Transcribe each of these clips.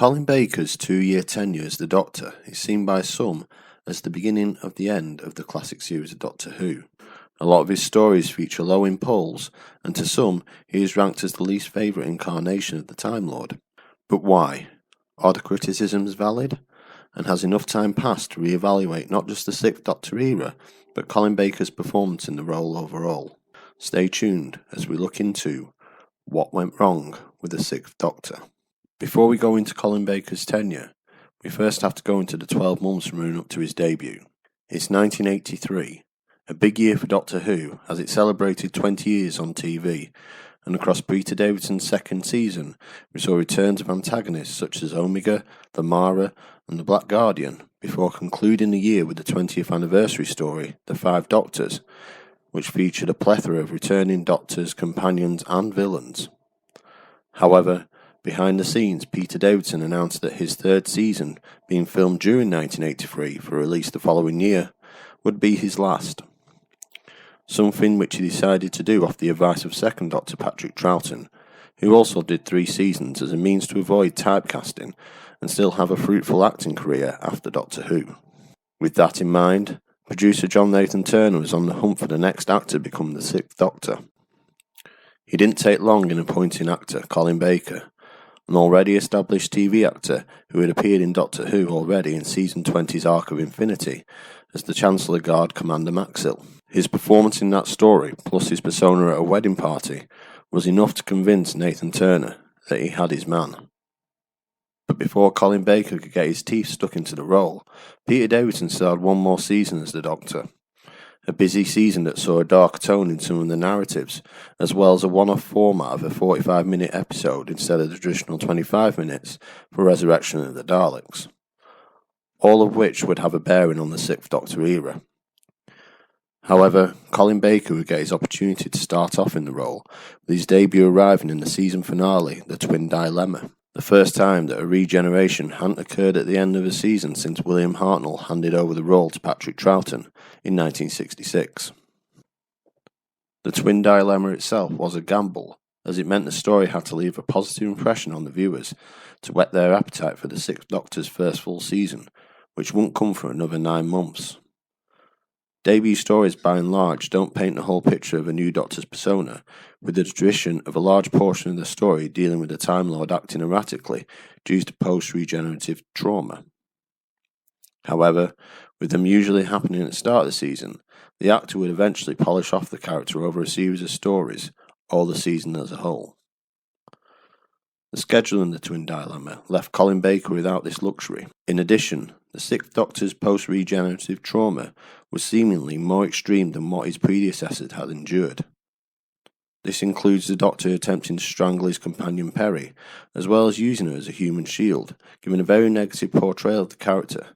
Colin Baker's 2-year tenure as the Doctor is seen by some as the beginning of the end of the classic series of Doctor Who. A lot of his stories feature low in polls, and to some, he is ranked as the least favourite incarnation of the Time Lord. But why? Are the criticisms valid? And has enough time passed to re-evaluate not just the 6th Doctor era, but Colin Baker's performance in the role overall? Stay tuned as we look into what went wrong with the 6th Doctor. Before we go into Colin Baker's tenure, we first have to go into the 12 months running up to his debut. It's 1983, a big year for Doctor Who as it celebrated 20 years on TV, and across Peter Davidson's second season, we saw returns of antagonists such as Omega, the Mara, and the Black Guardian, before concluding the year with the 20th anniversary story, The Five Doctors, which featured a plethora of returning Doctors, companions, and villains. However, behind the scenes, Peter Davison announced that his third season, being filmed during 1983 for release the following year, would be his last. Something which he decided to do off the advice of second Doctor Patrick Troughton, who also did 3 seasons as a means to avoid typecasting and still have a fruitful acting career after Doctor Who. With that in mind, producer John Nathan Turner was on the hunt for the next actor to become the 6th Doctor. He didn't take long in appointing actor Colin Baker, an already established TV actor who had appeared in Doctor Who already in Season 20's Arc of Infinity as the Chancellor Guard Commander Maxil. His performance in that story, plus his persona at a wedding party, was enough to convince Nathan Turner that he had his man. But before Colin Baker could get his teeth stuck into the role, Peter Davison still had one more season as the Doctor. A busy season that saw a dark tone in some of the narratives, as well as a one-off format of a 45-minute episode instead of the traditional 25 minutes for Resurrection of the Daleks. All of which would have a bearing on the 6th Doctor era. However, Colin Baker would get his opportunity to start off in the role, with his debut arriving in the season finale, The Twin Dilemma, the first time that a regeneration hadn't occurred at the end of a season since William Hartnell handed over the role to Patrick Troughton in 1966. The Twin Dilemma itself was a gamble, as it meant the story had to leave a positive impression on the viewers to whet their appetite for the 6th Doctor's first full season, which won't come for another 9 months. Debut stories, by and large, don't paint the whole picture of a new Doctor's persona, with the tradition of a large portion of the story dealing with the Time Lord acting erratically due to post-regenerative trauma. However, with them usually happening at the start of the season, the actor would eventually polish off the character over a series of stories, or the season as a whole. The schedule in the Twin Dilemma left Colin Baker without this luxury. In addition, the 6th Doctor's post-regenerative trauma was seemingly more extreme than what his predecessors had endured. This includes the Doctor attempting to strangle his companion Perry, as well as using her as a human shield, giving a very negative portrayal of the character,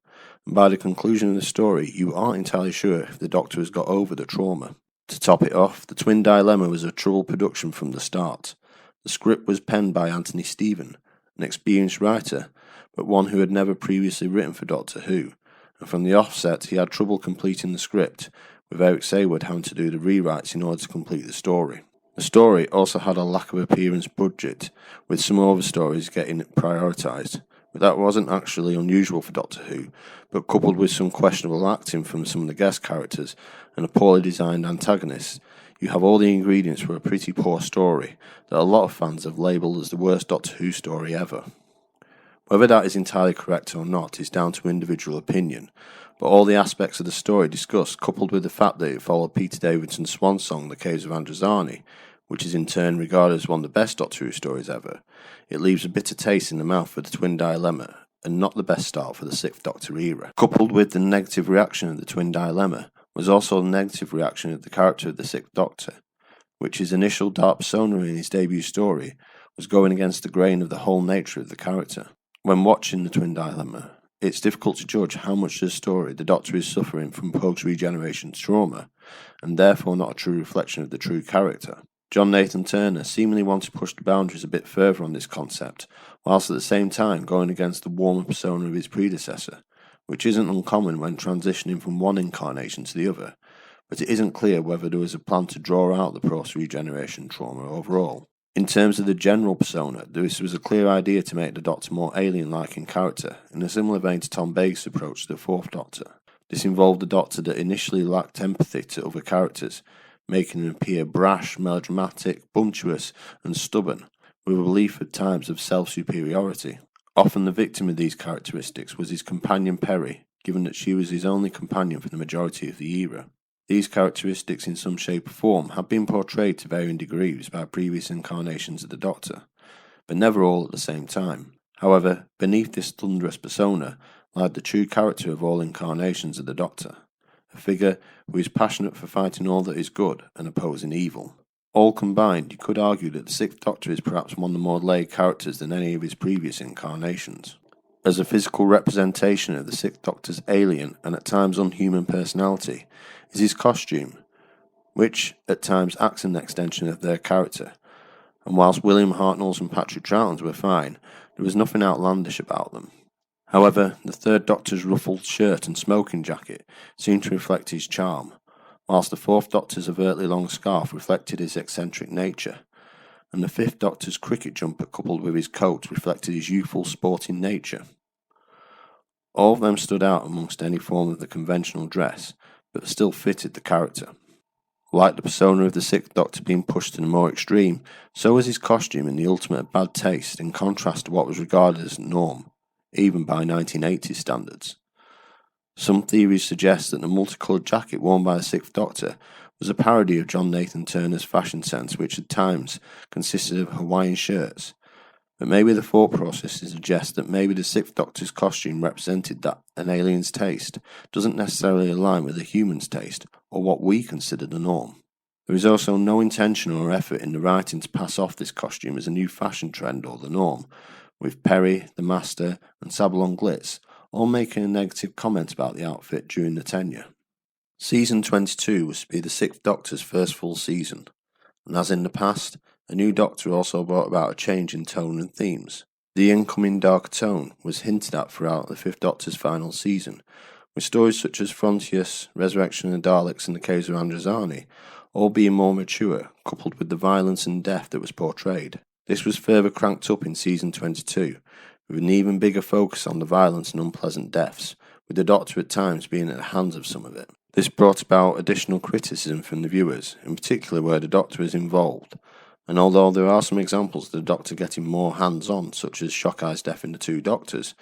and by the conclusion of the story, you aren't entirely sure if the Doctor has got over the trauma. To top it off, the Twin Dilemma was a troubled production from the start. The script was penned by Anthony Stephen, an experienced writer, but one who had never previously written for Doctor Who, and from the offset he had trouble completing the script, with Eric Sayward having to do the rewrites in order to complete the story. The story also had a lack of appearance budget, with some other stories getting prioritised, but that wasn't actually unusual for Doctor Who, but coupled with some questionable acting from some of the guest characters and a poorly designed antagonist, you have all the ingredients for a pretty poor story that a lot of fans have labelled as the worst Doctor Who story ever. Whether that is entirely correct or not is down to individual opinion, but all the aspects of the story discussed, coupled with the fact that it followed Peter Davidson's swan song, The Caves of Androzani, which is in turn regarded as one of the best Doctor Who stories ever, it leaves a bitter taste in the mouth for the Twin Dilemma, and not the best start for the 6th Doctor era. Coupled with the negative reaction of the Twin Dilemma was also the negative reaction of the character of the 6th Doctor, which his initial dark persona in his debut story was going against the grain of the whole nature of the character. When watching the Twin Dilemma, it's difficult to judge how much of the story the Doctor is suffering from post-regeneration trauma, and therefore not a true reflection of the true character. John Nathan Turner seemingly wanted to push the boundaries a bit further on this concept, whilst at the same time going against the warmer persona of his predecessor, which isn't uncommon when transitioning from one incarnation to the other, but it isn't clear whether there was a plan to draw out the post-regeneration trauma overall. In terms of the general persona, this was a clear idea to make the Doctor more alien-like in character, in a similar vein to Tom Baker's approach to the Fourth Doctor. This involved a Doctor that initially lacked empathy to other characters, making him appear brash, melodramatic, bumptious, and stubborn, with a belief at times of self-superiority. Often the victim of these characteristics was his companion Peri, given that she was his only companion for the majority of the era. These characteristics in some shape or form have been portrayed to varying degrees by previous incarnations of the Doctor, but never all at the same time. However, beneath this thunderous persona lied the true character of all incarnations of the Doctor, a figure who is passionate for fighting all that is good and opposing evil. All combined, you could argue that the Sixth Doctor is perhaps one of the more layered characters than any of his previous incarnations. As a physical representation of the Sixth Doctor's alien and at times unhuman personality is his costume, which at times acts as an extension of their character, and whilst William Hartnell's and Patrick Troughton's were fine, there was nothing outlandish about them. However, the Third Doctor's ruffled shirt and smoking jacket seemed to reflect his charm, whilst the Fourth Doctor's overtly long scarf reflected his eccentric nature, and the Fifth Doctor's cricket jumper coupled with his coat reflected his youthful sporting nature. All of them stood out amongst any form of the conventional dress, but still fitted the character. Like the persona of the Sixth Doctor being pushed to the more extreme, so was his costume in the ultimate bad taste in contrast to what was regarded as norm, even by 1980s standards. Some theories suggest that the multicoloured jacket worn by the Sixth Doctor was a parody of John Nathan Turner's fashion sense, which at times consisted of Hawaiian shirts. But maybe the thought process suggests that maybe the Sixth Doctor's costume represented that an alien's taste doesn't necessarily align with a human's taste, or what we consider the norm. There is also no intention or effort in the writing to pass off this costume as a new fashion trend or the norm, with Peri, the Master, and Sabalon Glitz all making a negative comment about the outfit during the tenure. Season 22 was to be the Sixth Doctor's first full season, and as in the past, a new Doctor also brought about a change in tone and themes. The incoming darker tone was hinted at throughout the Fifth Doctor's final season, with stories such as Frontius, Resurrection of the Daleks and the Caves of Androzani all being more mature, coupled with the violence and death that was portrayed. This was further cranked up in Season 22, with an even bigger focus on the violence and unpleasant deaths, with the Doctor at times being at the hands of some of it. This brought about additional criticism from the viewers, in particular where the Doctor is involved, and although there are some examples of the Doctor getting more hands-on, such as Shockey's death in The Two Doctors,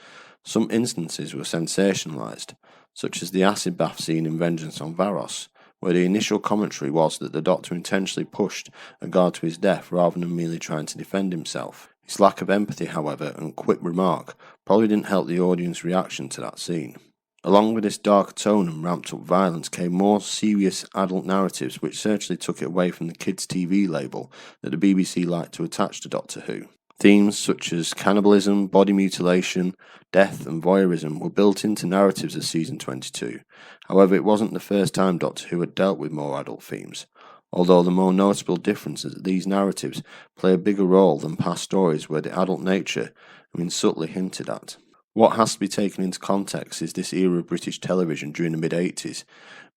some instances were sensationalised, such as the acid bath scene in Vengeance on Varos, where the initial commentary was that the Doctor intentionally pushed a guard to his death rather than merely trying to defend himself. His lack of empathy, however, and quick remark probably didn't help the audience reaction to that scene. Along with this darker tone and ramped-up violence came more serious adult narratives which certainly took it away from the kids' TV label that the BBC liked to attach to Doctor Who. Themes such as cannibalism, body mutilation, death and voyeurism were built into narratives of Season 22. However, it wasn't the first time Doctor Who had dealt with more adult themes, although the more noticeable difference is that these narratives play a bigger role than past stories where the adult nature has been subtly hinted at. What has to be taken into context is this era of British television during the mid-80s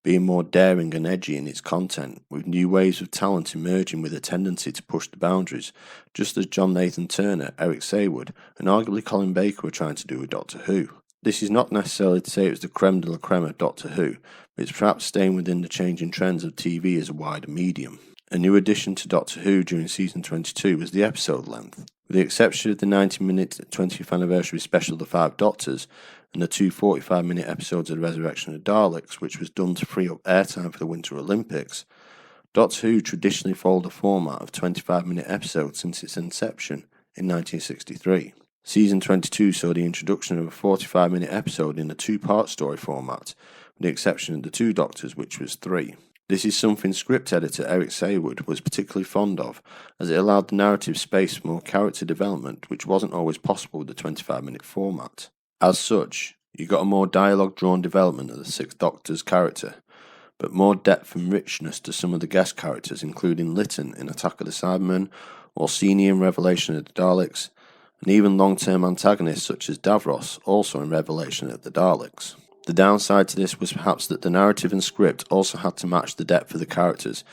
being more daring and edgy in its content, with new waves of talent emerging with a tendency to push the boundaries, just as John Nathan Turner, Eric Saywood, and arguably Colin Baker were trying to do with Doctor Who. This is not necessarily to say it was the creme de la creme of Doctor Who, but it's perhaps staying within the changing trends of TV as a wider medium. A new addition to Doctor Who during Season 22 was the episode length. With the exception of the 90-minute 20th anniversary special The Five Doctors and the two 45-minute episodes of The Resurrection of the Daleks, which was done to free up airtime for the Winter Olympics, Doctor Who traditionally followed a format of 25-minute episodes since its inception in 1963. Season 22 saw the introduction of a 45-minute episode in a two-part story format, with the exception of The Two Doctors, which was 3. This is something script editor Eric Saywood was particularly fond of, as it allowed the narrative space for more character development, which wasn't always possible with the 25-minute format. As such, you got a more dialogue-drawn development of the Sixth Doctor's character, but more depth and richness to some of the guest characters, including Lytton in Attack of the Cybermen, Orsini in Revelation of the Daleks, and even long-term antagonists such as Davros, also in Revelation of the Daleks. The downside to this was perhaps that the narrative and script also had to match the depth of the characters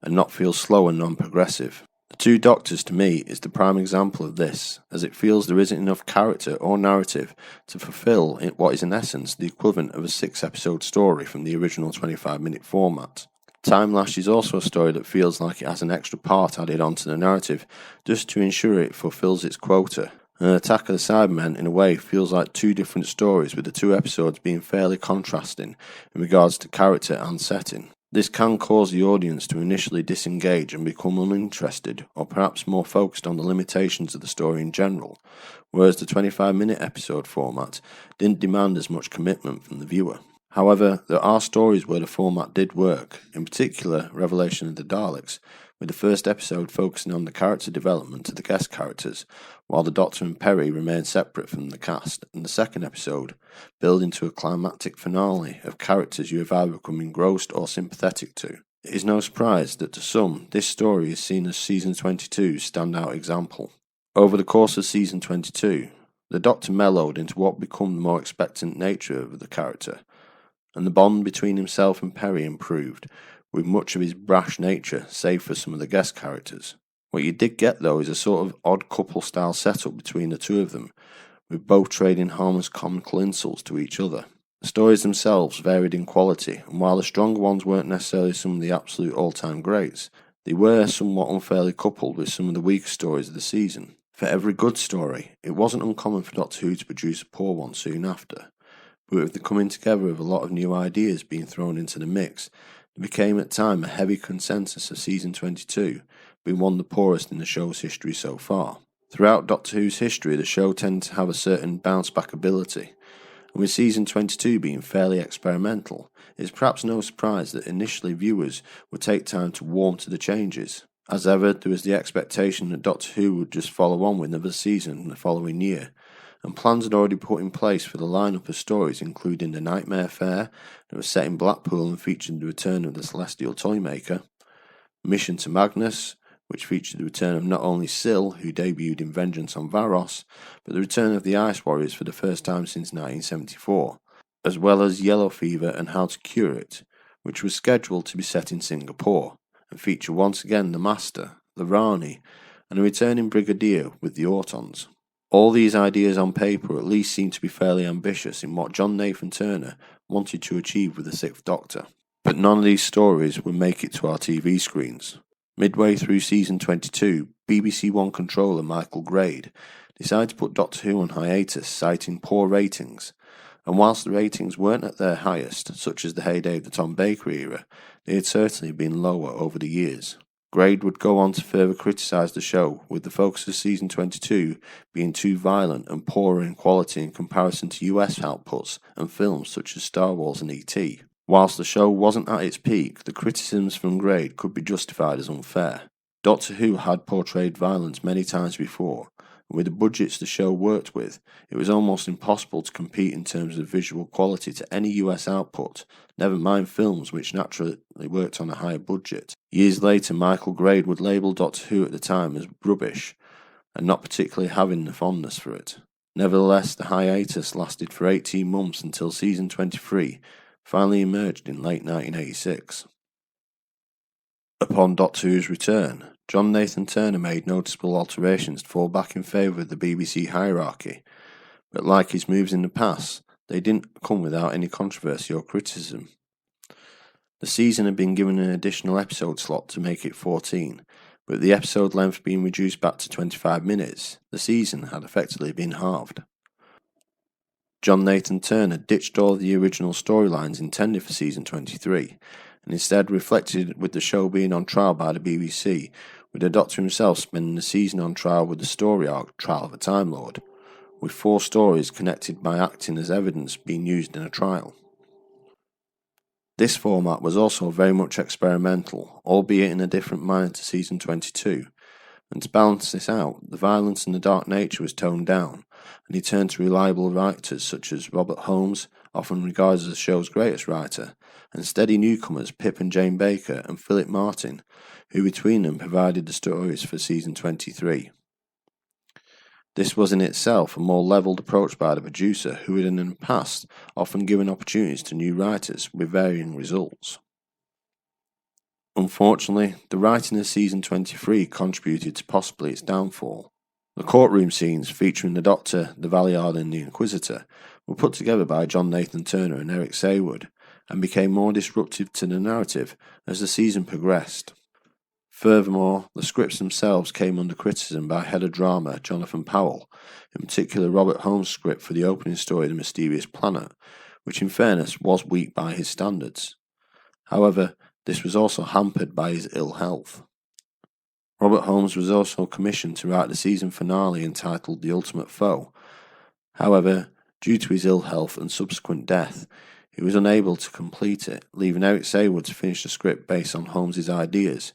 and not feel slow and non-progressive. The The Two Doctors to me is the prime example of this, as it feels there isn't enough character or narrative to fulfill what is in essence the equivalent of a 6-episode story from the original 25-minute format. Time Lash is also a story that feels like it has an extra part added onto the narrative just to ensure it fulfills its quota. And Attack of the Cybermen, in a way, feels like two different stories, with the 2 episodes being fairly contrasting in regards to character and setting. This can cause the audience to initially disengage and become uninterested, or perhaps more focused on the limitations of the story in general, whereas the 25-minute episode format didn't demand as much commitment from the viewer. However, there are stories where the format did work, in particular Revelation of the Daleks, with the first episode focusing on the character development of the guest characters, while the Doctor and Perry remain separate from the cast, and the second episode building to a climactic finale of characters you have either become engrossed or sympathetic to. It is no surprise that to some, this story is seen as Season 22's standout example. Over the course of Season 22, the Doctor mellowed into what became the more expectant nature of the character, and the bond between himself and Perry improved, with much of his brash nature, save for some of the guest characters. What you did get, though, is a sort of odd couple-style setup between the two of them, with both trading harmless comical insults to each other. The stories themselves varied in quality, and while the stronger ones weren't necessarily some of the absolute all-time greats, they were somewhat unfairly coupled with some of the weaker stories of the season. For every good story, it wasn't uncommon for Doctor Who to produce a poor one soon after, but with the coming together of a lot of new ideas being thrown into the mix, there became at time a heavy consensus of Season 22 being one of the poorest in the show's history so far. Throughout Doctor Who's history, the show tended to have a certain bounce-back ability, and with Season 22 being fairly experimental, it is perhaps no surprise that initially viewers would take time to warm to the changes. As ever, there was the expectation that Doctor Who would just follow on with another season the following year, and plans had already put in place for the lineup of stories, including The Nightmare Fair, that was set in Blackpool and featured the return of the Celestial Toymaker, Mission to Magnus, which featured the return of not only Syl, who debuted in Vengeance on Varos, but the return of the Ice Warriors for the first time since 1974, as well as Yellow Fever and How to Cure It, which was scheduled to be set in Singapore, and feature once again the Master, the Rani, and a returning Brigadier with the Autons. All these ideas on paper at least seem to be fairly ambitious in what John Nathan Turner wanted to achieve with the 6th Doctor. But none of these stories would make it to our TV screens. Midway through Season 22, BBC One controller Michael Grade decided to put Doctor Who on hiatus, citing poor ratings, and whilst the ratings weren't at their highest, such as the heyday of the Tom Baker era, they had certainly been lower over the years. Grade would go on to further criticise the show, with the focus of Season 22 being too violent and poorer in quality in comparison to US outputs and films such as Star Wars and E.T. Whilst the show wasn't at its peak, the criticisms from Grade could be justified as unfair. Doctor Who had portrayed violence many times before, and with the budgets the show worked with, it was almost impossible to compete in terms of visual quality to any US output, never mind films which naturally worked on a higher budget. Years later, Michael Grade would label Doctor Who at the time as rubbish, and not particularly having the fondness for it. Nevertheless, the hiatus lasted for 18 months until Season 23 finally emerged in late 1986. Upon Doctor Who's return, John Nathan Turner made noticeable alterations to fall back in favour of the BBC hierarchy, but like his moves in the past, they didn't come without any controversy or criticism. The season had been given an additional episode slot to make it 14, but with the episode length being reduced back to 25 minutes, the season had effectively been halved. John Nathan Turner ditched all of the original storylines intended for Season 23, and instead reflected with the show being on trial by the BBC, with the Doctor himself spending the season on trial with the story arc Trial of a Time Lord, with 4 stories connected by acting as evidence being used in a trial. This format was also very much experimental, albeit in a different manner to Season 22, and to balance this out, the violence and the dark nature was toned down, and he turned to reliable writers such as Robert Holmes, often regarded as the show's greatest writer, and steady newcomers Pip and Jane Baker and Philip Martin, who between them provided the stories for Season 23. This was in itself a more levelled approach by the producer, who had in the past often given opportunities to new writers with varying results. Unfortunately, the writing of season 23 contributed to possibly its downfall. The courtroom scenes featuring the Doctor, the Valeyard and the Inquisitor were put together by John Nathan Turner and Eric Saywood, and became more disruptive to the narrative as the season progressed. Furthermore, the scripts themselves came under criticism by head of drama Jonathan Powell, in particular Robert Holmes' script for the opening story The Mysterious Planet, which in fairness was weak by his standards. However, this was also hampered by his ill health. Robert Holmes was also commissioned to write the season finale entitled The Ultimate Foe. However, due to his ill health and subsequent death, he was unable to complete it, leaving Eric Saywood to finish the script based on Holmes' ideas,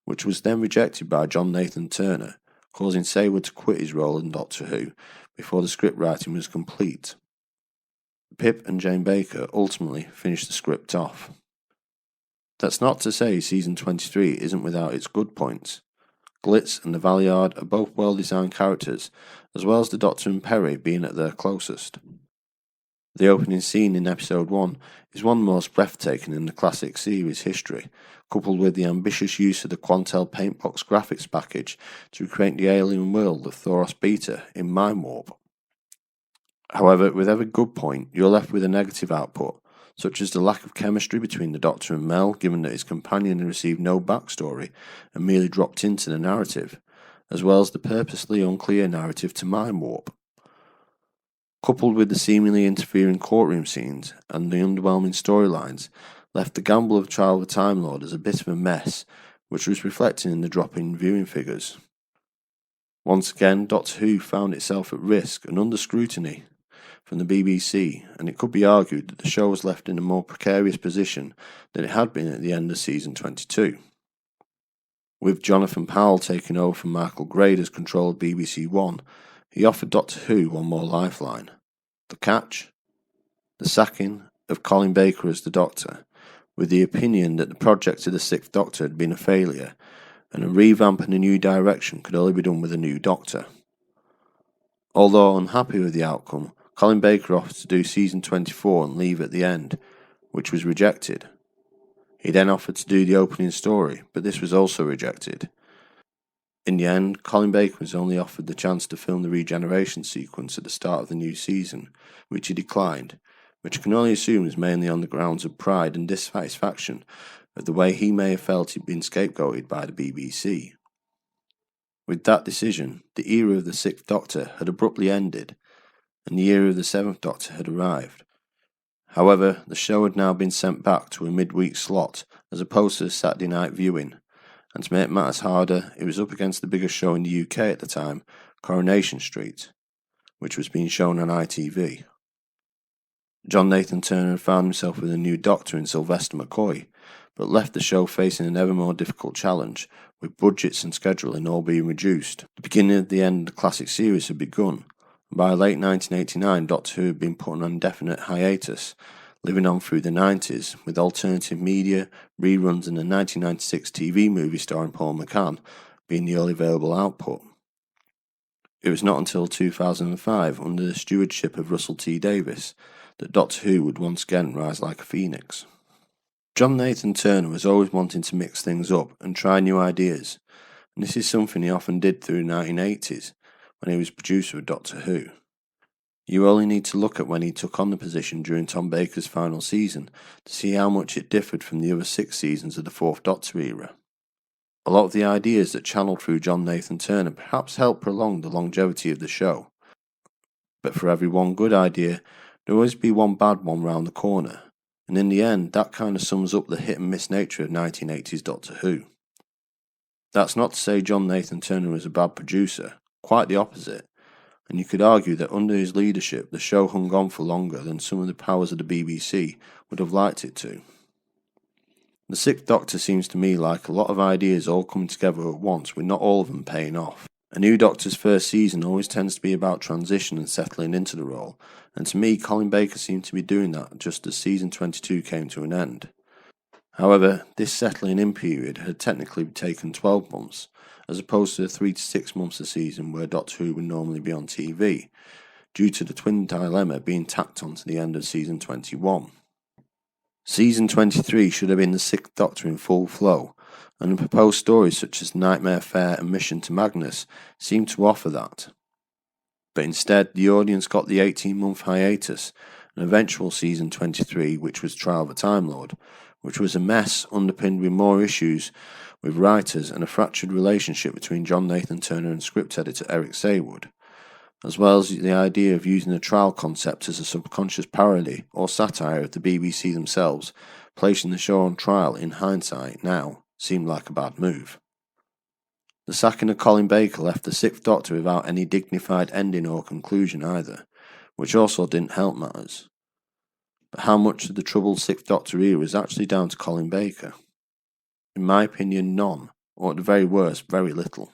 which was then rejected by John Nathan Turner, causing Saywood to quit his role in Doctor Who before the script writing was complete. Pip and Jane Baker ultimately finished the script off. That's not to say season 23 isn't without its good points. Glitz and the Valeyard are both well-designed characters, as well as the Doctor and Perry being at their closest. The opening scene in episode 1 is one of the most breathtaking in the classic series history, coupled with the ambitious use of the Quantel Paintbox graphics package to recreate the alien world of Thoros Beta in Mind Warp. However, with every good point, you're left with a negative output, such as the lack of chemistry between the Doctor and Mel, given that his companion had received no backstory and merely dropped into the narrative, as well as the purposely unclear narrative to Mind Warp. Coupled with the seemingly interfering courtroom scenes and the underwhelming storylines, left the gamble of Trial of a Time Lord as a bit of a mess, which was reflected in the drop in viewing figures. Once again, Doctor Who found itself at risk and under scrutiny from the BBC, and it could be argued that the show was left in a more precarious position than it had been at the end of season 22. With Jonathan Powell taking over from Michael Grade as control of BBC One, he offered Doctor Who one more lifeline. The catch? The sacking of Colin Baker as the Doctor, with the opinion that the project of the Sixth Doctor had been a failure, and a revamp and a new direction could only be done with a new Doctor. Although unhappy with the outcome, Colin Baker offered to do season 24 and leave at the end, which was rejected. He then offered to do the opening story, but this was also rejected. In the end, Colin Baker was only offered the chance to film the regeneration sequence at the start of the new season, which he declined, which I can only assume was mainly on the grounds of pride and dissatisfaction of the way he may have felt he'd been scapegoated by the BBC. With that decision, the era of the Sixth Doctor had abruptly ended, and the era of the Seventh Doctor had arrived. However, the show had now been sent back to a midweek slot as opposed to a Saturday night viewing, and to make matters harder, it was up against the biggest show in the UK at the time, Coronation Street, which was being shown on ITV. John Nathan Turner had found himself with a new Doctor in Sylvester McCoy, but left the show facing an ever more difficult challenge, with budgets and scheduling all being reduced. The beginning of the end of the classic series had begun, and by late 1989 Doctor Who had been put on an indefinite hiatus, living on through the 90s, with alternative media, reruns and a 1996 TV movie starring Paul McCann being the only available output. It was not until 2005, under the stewardship of Russell T Davies, that Doctor Who would once again rise like a phoenix. John Nathan Turner was always wanting to mix things up and try new ideas, and this is something he often did through the 1980s, when he was producer of Doctor Who. You only need to look at when he took on the position during Tom Baker's final season to see how much it differed from the other 6 seasons of the Fourth Doctor era. A lot of the ideas that channeled through John Nathan Turner perhaps helped prolong the longevity of the show. But for every one good idea, there will always be one bad one round the corner, and in the end that kind of sums up the hit and miss nature of 1980s Doctor Who. That's not to say John Nathan Turner was a bad producer, quite the opposite. And you could argue that under his leadership the show hung on for longer than some of the powers of the BBC would have liked it to. The Sixth Doctor seems to me like a lot of ideas all coming together at once with not all of them paying off. A new Doctor's first season always tends to be about transition and settling into the role, and to me Colin Baker seemed to be doing that just as season 22 came to an end. However, this settling in period had technically taken 12 months, as opposed to the 3 to 6 months a season where Doctor Who would normally be on TV, due to the twin dilemma being tacked on to the end of season 21. Season 23 should have been the Sixth Doctor in full flow, and the proposed stories such as Nightmare Fair and Mission to Magnus seemed to offer that. But instead, the audience got the 18-month hiatus, an eventual season 23, which was Trial of a Time Lord, which was a mess underpinned with more issues with writers and a fractured relationship between John Nathan Turner and script editor Eric Saywood, as well as the idea of using the trial concept as a subconscious parody or satire of the BBC themselves, placing the show on trial in hindsight now seemed like a bad move. The sacking of Colin Baker left the Sixth Doctor without any dignified ending or conclusion either, which also didn't help matters. But how much of the troubled Sixth Doctor era is actually down to Colin Baker? In my opinion, none, or at the very worst, very little.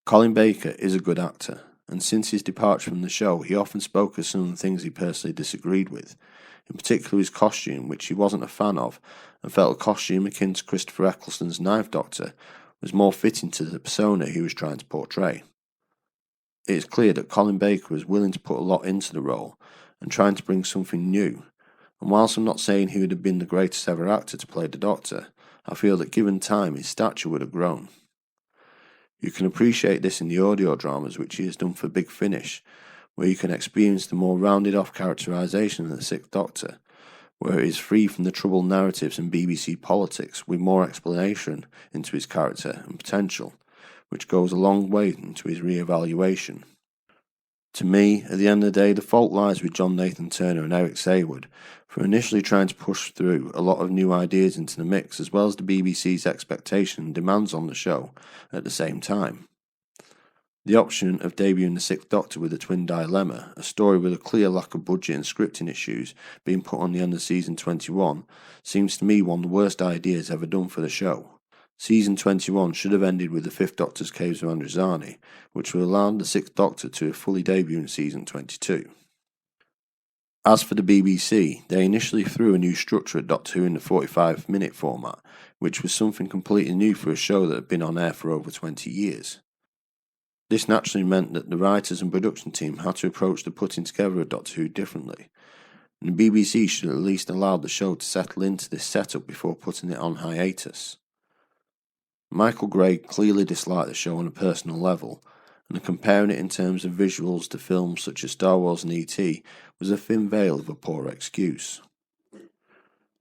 Colin Baker is a good actor, and since his departure from the show, he often spoke of some of the things he personally disagreed with, in particular his costume, which he wasn't a fan of, and felt a costume akin to Christopher Eccleston's Ninth Doctor was more fitting to the persona he was trying to portray. It is clear that Colin Baker was willing to put a lot into the role and trying to bring something new, and whilst I'm not saying he would have been the greatest ever actor to play the Doctor, I feel that given time his stature would have grown. You can appreciate this in the audio dramas which he has done for Big Finish, where you can experience the more rounded off characterisation of the Sixth Doctor, where it is free from the troubled narratives and BBC politics with more explanation into his character and potential, which goes a long way into his re-evaluation. To me, at the end of the day, the fault lies with John Nathan Turner and Eric Saywood for initially trying to push through a lot of new ideas into the mix, as well as the BBC's expectation and demands on the show at the same time. The option of debuting the Sixth Doctor with a twin dilemma, a story with a clear lack of budget and scripting issues being put on the end of season 21, seems to me one of the worst ideas ever done for the show. Season 21 should have ended with the Fifth Doctor's Caves of Androzani, which would allow the Sixth Doctor to fully debut in season 22. As for the BBC, they initially threw a new structure at Doctor Who in the 45-minute format, which was something completely new for a show that had been on air for over 20 years. This naturally meant that the writers and production team had to approach the putting together of Doctor Who differently, and the BBC should at least allow the show to settle into this setup before putting it on hiatus. Michael Gray clearly disliked the show on a personal level, and comparing it in terms of visuals to films such as Star Wars and E.T. was a thin veil of a poor excuse.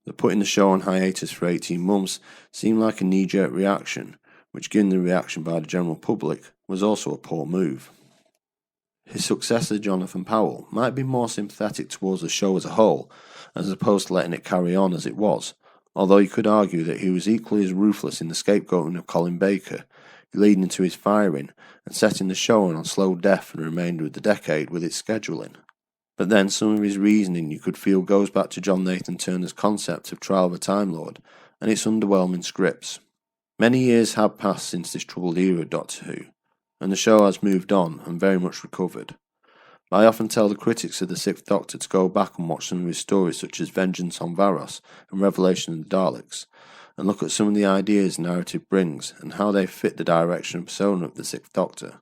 The putting the show on hiatus for 18 months seemed like a knee-jerk reaction, which given the reaction by the general public was also a poor move. His successor Jonathan Powell might be more sympathetic towards the show as a whole, as opposed to letting it carry on as it was, although you could argue that he was equally as ruthless in the scapegoating of Colin Baker, leading to his firing and setting the show on slow death for the remainder of the decade with its scheduling. But then some of his reasoning you could feel goes back to John Nathan Turner's concept of Trial of a Time Lord and its underwhelming scripts. Many years have passed since this troubled era of Doctor Who, and the show has moved on and very much recovered. But I often tell the critics of the Sixth Doctor to go back and watch some of his stories such as Vengeance on Varos and Revelation of the Daleks, and look at some of the ideas narrative brings and how they fit the direction and persona of the Sixth Doctor.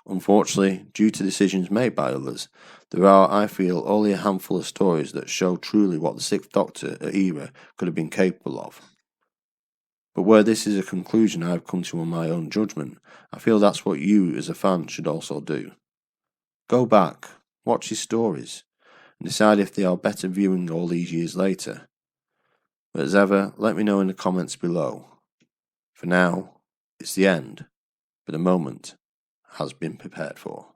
Unfortunately, due to decisions made by others, there are, I feel, only a handful of stories that show truly what the Sixth Doctor era could have been capable of. But where this is a conclusion I have come to on my own judgment, I feel that's what you as a fan should also do. Go back, watch his stories, and decide if they are better viewing all these years later. But as ever, let me know in the comments below. For now, it's the end, but the moment has been prepared for.